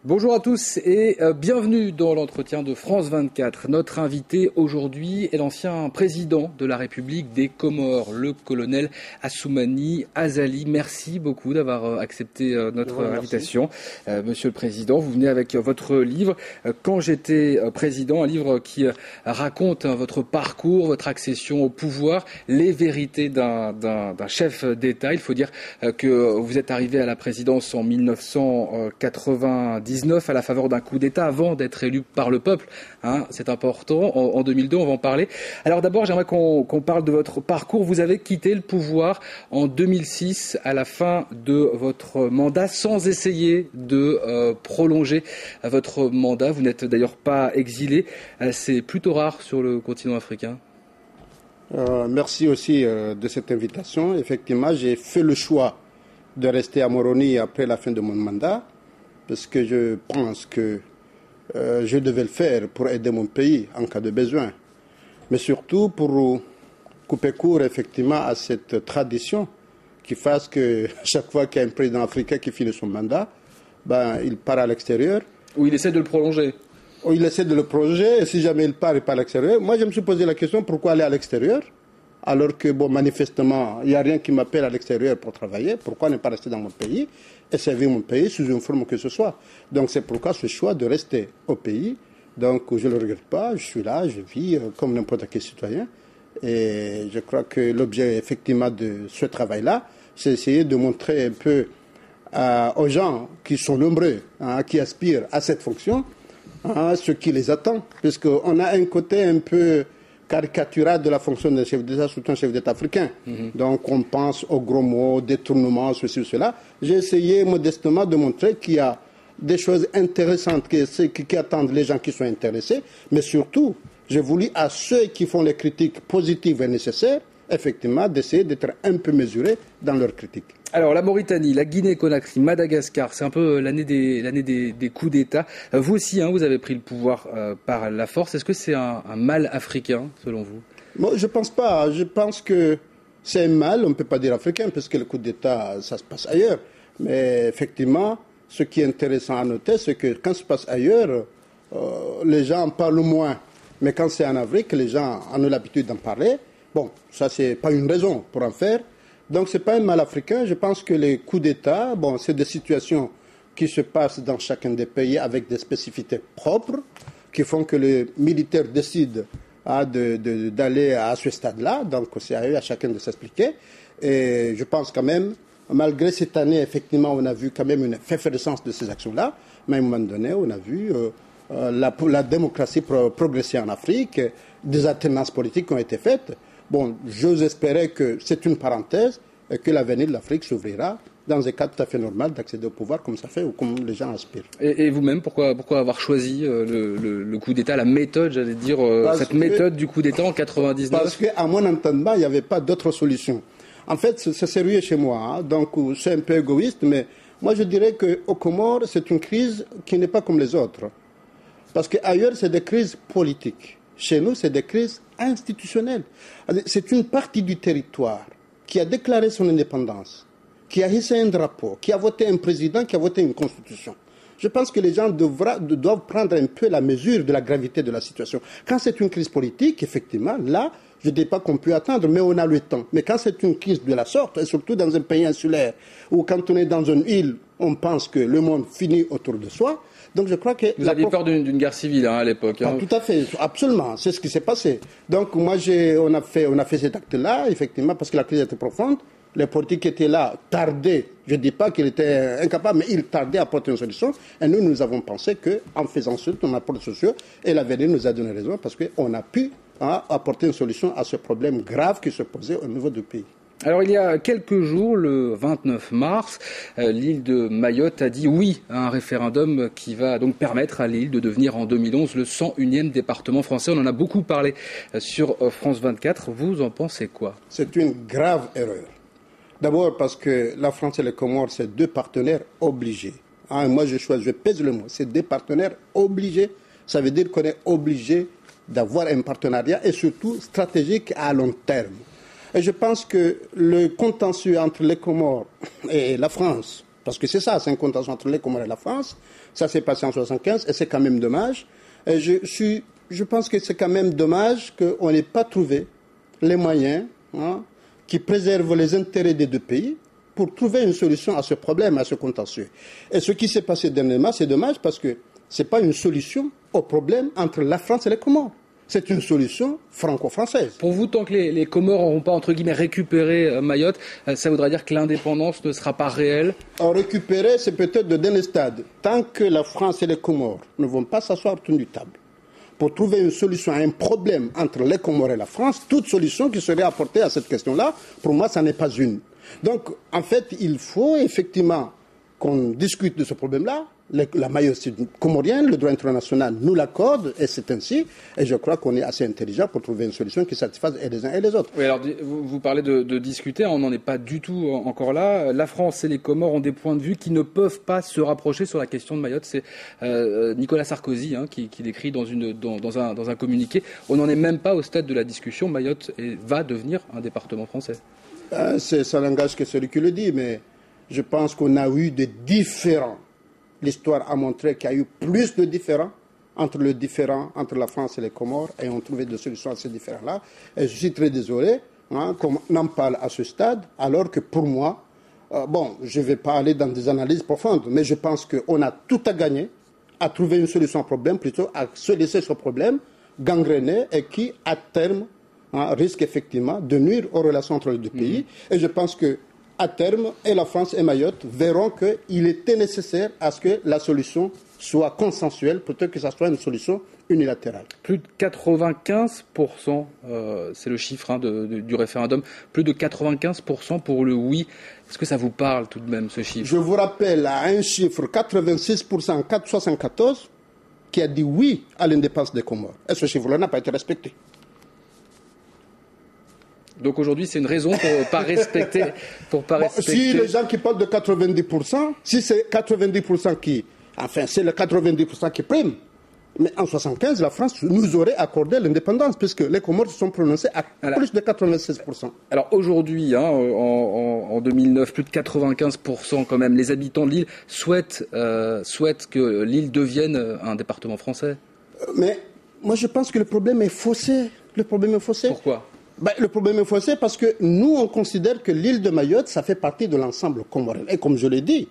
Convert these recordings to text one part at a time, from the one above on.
Bonjour à tous et bienvenue dans l'entretien de France 24. Notre invité aujourd'hui est l'ancien président de la République des Comores, le colonel Assoumani Azali. Merci beaucoup d'avoir accepté notre invitation. Monsieur le Président, vous venez avec votre livre « Quand j'étais président », un livre qui raconte votre parcours, votre accession au pouvoir, les vérités d'un chef d'État. Il faut dire que vous êtes arrivé à la présidence en 1999 à la faveur d'un coup d'État avant d'être élu par le peuple. C'est important. En 2002, on va en parler. Alors d'abord, j'aimerais qu'on parle de votre parcours. Vous avez quitté le pouvoir en 2006 à la fin de votre mandat sans essayer de prolonger votre mandat. Vous n'êtes d'ailleurs pas exilé. C'est plutôt rare sur le continent africain. Merci aussi de cette invitation. Effectivement, j'ai fait le choix de rester à Moroni après la fin de mon mandat, parce que je pense que je devais le faire pour aider mon pays en cas de besoin, mais surtout pour couper court effectivement à cette tradition qui fasse que chaque fois qu'il y a un président africain qui finit son mandat, il part à l'extérieur. Ou il essaie de le prolonger. Ou il essaie de le prolonger, et si jamais il part à l'extérieur. Moi, je me suis posé la question, pourquoi aller à l'extérieur ? Alors que, manifestement, il n'y a rien qui m'appelle à l'extérieur pour travailler. Pourquoi ne pas rester dans mon pays et servir mon pays sous une forme que ce soit ? Donc, c'est pourquoi ce choix de rester au pays. Donc, je ne le regrette pas. Je suis là, je vis comme n'importe quel citoyen. Et je crois que l'objet, effectivement, de ce travail-là, c'est essayer de montrer un peu aux gens qui sont nombreux, qui aspirent à cette fonction, ce qui les attend. Puisqu'on a un côté un peu caricatural de la fonction de chef d'État, surtout un chef d'État africain. Donc on pense aux gros mots, détournements, ceci ou cela. J'ai essayé modestement de montrer qu'il y a des choses intéressantes qui attendent les gens qui sont intéressés, mais surtout, j'ai voulu à ceux qui font les critiques positives et nécessaires, effectivement, d'essayer d'être un peu mesurés dans leurs critiques. Alors, la Mauritanie, la Guinée-Conakry, Madagascar, c'est un peu l'année des coups d'État. Vous aussi, vous avez pris le pouvoir par la force. Est-ce que c'est un mal africain, selon vous ? Moi, je ne pense pas. Je pense que c'est un mal, on ne peut pas dire africain, parce que le coup d'État, ça se passe ailleurs. Mais effectivement, ce qui est intéressant à noter, c'est que quand ça se passe ailleurs, les gens en parlent moins. Mais quand c'est en Afrique, les gens en ont l'habitude d'en parler. Bon, ça, ce n'est pas une raison pour en faire. Donc, ce n'est pas un mal africain. Je pense que les coups d'État, c'est des situations qui se passent dans chacun des pays avec des spécificités propres qui font que les militaires décident d'aller à ce stade-là. Donc, c'est à eux, à chacun de s'expliquer. Et je pense quand même, malgré cette année, effectivement, on a vu quand même une effervescence de ces actions-là. Mais à un moment donné, on a vu la démocratie progresser en Afrique, des alternances politiques qui ont été faites. Bon, j'ose espérer que c'est une parenthèse et que l'avenir de l'Afrique s'ouvrira dans un cadre tout à fait normal d'accéder au pouvoir comme ça fait ou comme les gens aspirent. Et vous-même, pourquoi avoir choisi le coup d'État, la méthode, j'allais dire, méthode du coup d'État en 99 ? Parce qu'à mon entendement, il n'y avait pas d'autre solution. En fait, c'est sérieux chez moi, donc c'est un peu égoïste, mais moi je dirais qu'au Comores, c'est une crise qui n'est pas comme les autres. Parce qu'ailleurs, c'est des crises politiques. Chez nous, c'est des crises institutionnelles. C'est une partie du territoire qui a déclaré son indépendance, qui a hissé un drapeau, qui a voté un président, qui a voté une constitution. Je pense que les gens doivent prendre un peu la mesure de la gravité de la situation. Quand c'est une crise politique, effectivement, là, je ne dis pas qu'on peut attendre, mais on a le temps. Mais quand c'est une crise de la sorte, et surtout dans un pays insulaire, ou quand on est dans une île, on pense que le monde finit autour de soi. Donc je crois que vous aviez peur d'une guerre civile à l'époque. Tout à fait, absolument, c'est ce qui s'est passé. Donc moi, on a fait cet acte-là, effectivement, parce que la crise était profonde. Les politiques qui étaient là tardaient, je ne dis pas qu'ils étaient incapables, mais ils tardaient à apporter une solution. Et nous avons pensé qu'en faisant cela, on apporte une solution. Et l'avenir nous a donné raison parce qu'on a pu apporter une solution à ce problème grave qui se posait au niveau du pays. Alors il y a quelques jours, le 29 mars, l'île de Mayotte a dit oui à un référendum qui va donc permettre à l'île de devenir en 2011 le 101e département français. On en a beaucoup parlé sur France 24. Vous en pensez quoi ? C'est une grave erreur. D'abord parce que la France et les Comores, c'est deux partenaires obligés. Moi je pèse le mot, c'est deux partenaires obligés. Ça veut dire qu'on est obligé d'avoir un partenariat et surtout stratégique à long terme. Et je pense que le contentieux entre les Comores et la France, parce que c'est ça, c'est un contentieux entre les Comores et la France, ça s'est passé en 1975 et c'est quand même dommage. Et je pense que c'est quand même dommage qu'on n'ait pas trouvé les moyens qui préservent les intérêts des deux pays pour trouver une solution à ce problème, à ce contentieux. Et ce qui s'est passé dernièrement, c'est dommage parce que ce n'est pas une solution au problème entre la France et les Comores. C'est une solution franco-française. Pour vous, tant que les Comores n'auront pas, entre guillemets, récupéré Mayotte, ça voudrait dire que l'indépendance ne sera pas réelle? Récupérer, c'est peut-être de dernier stade. Tant que la France et les Comores ne vont pas s'asseoir autour d'une table pour trouver une solution à un problème entre les Comores et la France, toute solution qui serait apportée à cette question-là, pour moi, ça n'est pas une. Donc, en fait, il faut effectivement qu'on discute de ce problème-là. La Mayotte comorienne, le droit international nous l'accorde, et c'est ainsi. Et je crois qu'on est assez intelligent pour trouver une solution qui satisfasse et les uns et les autres. Oui, alors vous parlez de discuter, on n'en est pas du tout encore là. La France et les Comores ont des points de vue qui ne peuvent pas se rapprocher sur la question de Mayotte. C'est Nicolas Sarkozy qui l'écrit dans un communiqué. On n'en est même pas au stade de la discussion. Mayotte va devenir un département français. Ça n'engage que celui qui le dit, mais je pense qu'on a eu des différends. L'histoire a montré qu'il y a eu plus de différends entre la France et les Comores et on trouvait des solutions à ces différends-là. Et je suis très désolé qu'on en parle à ce stade, alors que pour moi, je ne vais pas aller dans des analyses profondes, mais je pense qu'on a tout à gagner à trouver une solution au problème, plutôt à se laisser ce problème gangréner et qui, à terme, risque effectivement de nuire aux relations entre les deux pays. Et je pense que à terme, et la France et Mayotte verront qu'il était nécessaire à ce que la solution soit consensuelle plutôt que ça soit une solution unilatérale. Plus de 95%, c'est le chiffre du référendum, plus de 95% pour le oui. Est-ce que ça vous parle tout de même, ce chiffre? Je vous rappelle à un chiffre, 86% en 1974, qui a dit oui à l'indépendance des Comores. Et ce chiffre-là n'a pas été respecté. Donc aujourd'hui, c'est une raison pour ne pas respecter. Si les gens qui parlent de 90%, si c'est 90% c'est le 90% qui prime. Mais en 1975, la France nous aurait accordé l'indépendance, puisque les Comores se sont prononcés à plus de 96%. Alors aujourd'hui, en 2009, plus de 95% quand même, les habitants de l'île souhaitent que l'île devienne un département français. Mais moi, je pense que le problème est faussé. Pourquoi ? Le problème est faussé parce que nous, on considère que l'île de Mayotte, ça fait partie de l'ensemble comorien. Et comme je l'ai dit,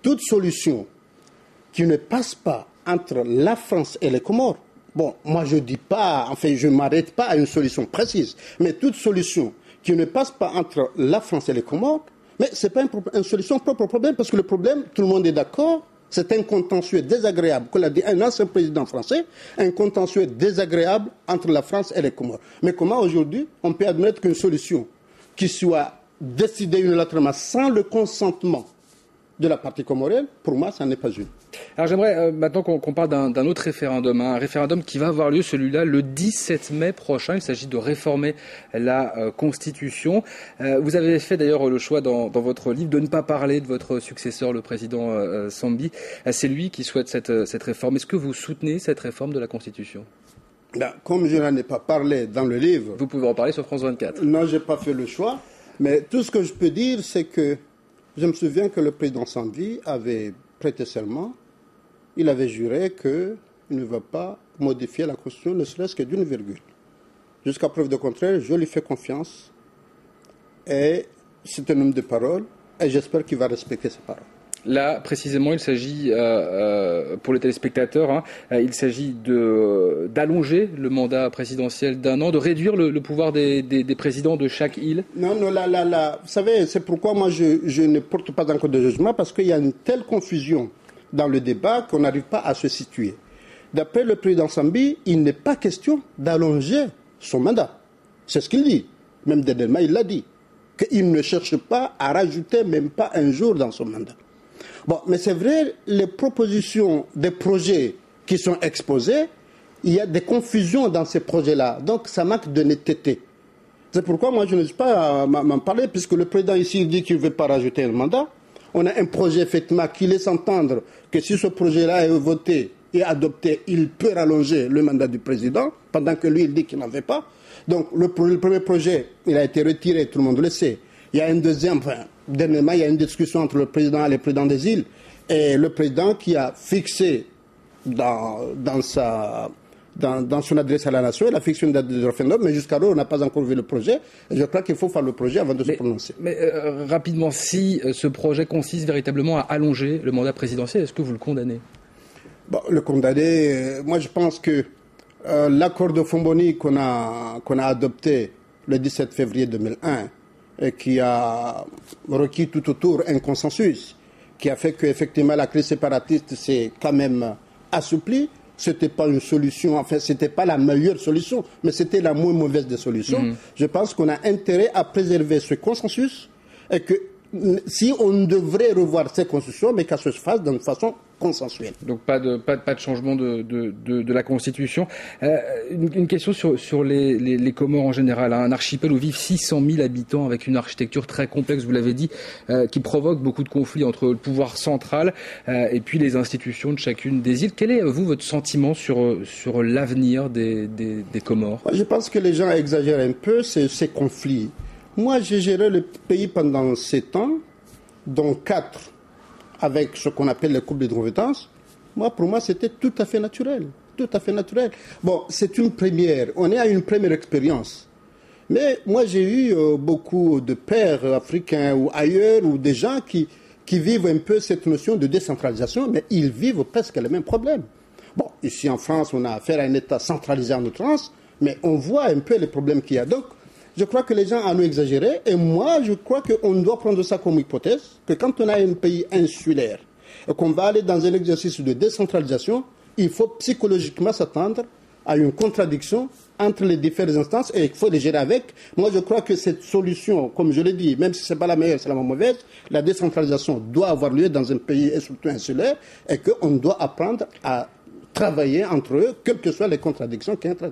toute solution qui ne passe pas entre la France et les Comores, moi je dis pas, je ne m'arrête pas à une solution précise, mais toute solution qui ne passe pas entre la France et les Comores, mais ce n'est pas une solution propre au problème, parce que le problème, tout le monde est d'accord, c'est un contentieux désagréable, comme l'a dit un ancien président français, un contentieux désagréable entre la France et les Comores. Mais comment aujourd'hui on peut admettre qu'une solution qui soit décidée unilatéralement sans le consentement de la partie comorienne, pour moi, ça n'est pas une. Alors j'aimerais maintenant qu'on parle d'un autre référendum, un référendum qui va avoir lieu, celui-là, le 17 mai prochain. Il s'agit de réformer la Constitution. Vous avez fait d'ailleurs le choix dans votre livre de ne pas parler de votre successeur, le président Sambi. C'est lui qui souhaite cette réforme. Est-ce que vous soutenez cette réforme de la Constitution ? Comme je n'en ai pas parlé dans le livre... Vous pouvez en parler sur France 24. Non, je n'ai pas fait le choix. Mais tout ce que je peux dire, c'est que je me souviens que le président Sambi avait prêté serment. Il avait juré qu'il ne va pas modifier la Constitution, ne serait-ce que d'une virgule. Jusqu'à preuve de contraire, je lui fais confiance. Et c'est un homme de parole. Et j'espère qu'il va respecter ses paroles. Là, précisément, il s'agit, pour les téléspectateurs, il s'agit d'allonger le mandat présidentiel d'un an, de réduire le pouvoir des présidents de chaque île. Non, là. Vous savez, c'est pourquoi moi je ne porte pas encore de jugement, parce qu'il y a une telle confusion dans le débat qu'on n'arrive pas à se situer. D'après le président Sambi, il n'est pas question d'allonger son mandat. C'est ce qu'il dit. Même dernièrement, il l'a dit. Qu'il ne cherche pas à rajouter même pas un jour dans son mandat. Mais c'est vrai, les propositions des projets qui sont exposés, il y a des confusions dans ces projets-là. Donc, ça manque de netteté. C'est pourquoi moi, je n'ose pas m'en parler, puisque le président ici dit qu'il ne veut pas rajouter un mandat. On a un projet, effectivement, qui laisse entendre que si ce projet-là est voté et adopté, il peut rallonger le mandat du président, pendant que lui, il dit qu'il n'en veut pas. Donc le premier projet, il a été retiré, tout le monde le sait. Il y a un deuxième, dernièrement, il y a une discussion entre le président et le président des îles, et le président qui a fixé dans son adresse à la nation, il a fixé une date de référendum, mais jusqu'à là, on n'a pas encore vu le projet. Et je crois qu'il faut faire le projet avant de se prononcer. Mais rapidement, si ce projet consiste véritablement à allonger le mandat présidentiel, est-ce que vous le condamnez ? Bon, le condamner, moi je pense que l'accord de Fomboni qu'on a adopté le 17 février 2001, et qui a requis tout autour un consensus, qui a fait qu'effectivement la crise séparatiste s'est quand même assouplie. C'était pas une solution, enfin c'était pas la meilleure solution, mais c'était la moins mauvaise des solutions. Je pense qu'on a intérêt à préserver ce consensus et que si on devrait revoir ces constitutions, mais qu'elle se fasse d'une façon consensuelle. Donc pas de changement de la Constitution. Une question sur les Comores en général. Un archipel où vivent 600 000 habitants avec une architecture très complexe, vous l'avez dit, qui provoque beaucoup de conflits entre le pouvoir central et puis les institutions de chacune des îles. Quel est, vous, votre sentiment sur l'avenir des Comores ? Moi, je pense que les gens exagèrent un peu ces conflits. Moi, j'ai géré le pays pendant 7 ans, dont 4 avec ce qu'on appelle les couples de compétences. Pour moi, c'était tout à fait naturel. Tout à fait naturel. Bon, c'est une première. On est à une première expérience. Mais moi, j'ai eu beaucoup de pères africains ou ailleurs, ou des gens qui vivent un peu cette notion de décentralisation, mais ils vivent presque les mêmes problèmes. Bon, ici en France, on a affaire à un État centralisé en outrance, mais on voit un peu les problèmes qu'il y a. Donc, je crois que les gens en ont exagéré, et moi, je crois qu'on doit prendre ça comme hypothèse, que quand on a un pays insulaire, et qu'on va aller dans un exercice de décentralisation, il faut psychologiquement s'attendre à une contradiction entre les différentes instances, et il faut les gérer avec. Moi, je crois que cette solution, comme je l'ai dit, même si ce n'est pas la meilleure, c'est la moins mauvaise, la décentralisation doit avoir lieu dans un pays et surtout insulaire, et qu'on doit apprendre à travailler entre eux, quelles que soient les contradictions qui entre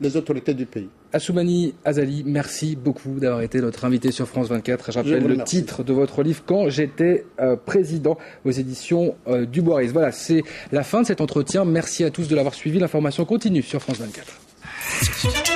les autorités du pays. Assoumani Azali, merci beaucoup d'avoir été notre invité sur France 24. Je rappelle le titre de votre livre, Quand j'étais président, aux éditions du Boiris. Voilà, c'est la fin de cet entretien. Merci à tous de l'avoir suivi. L'information continue sur France 24.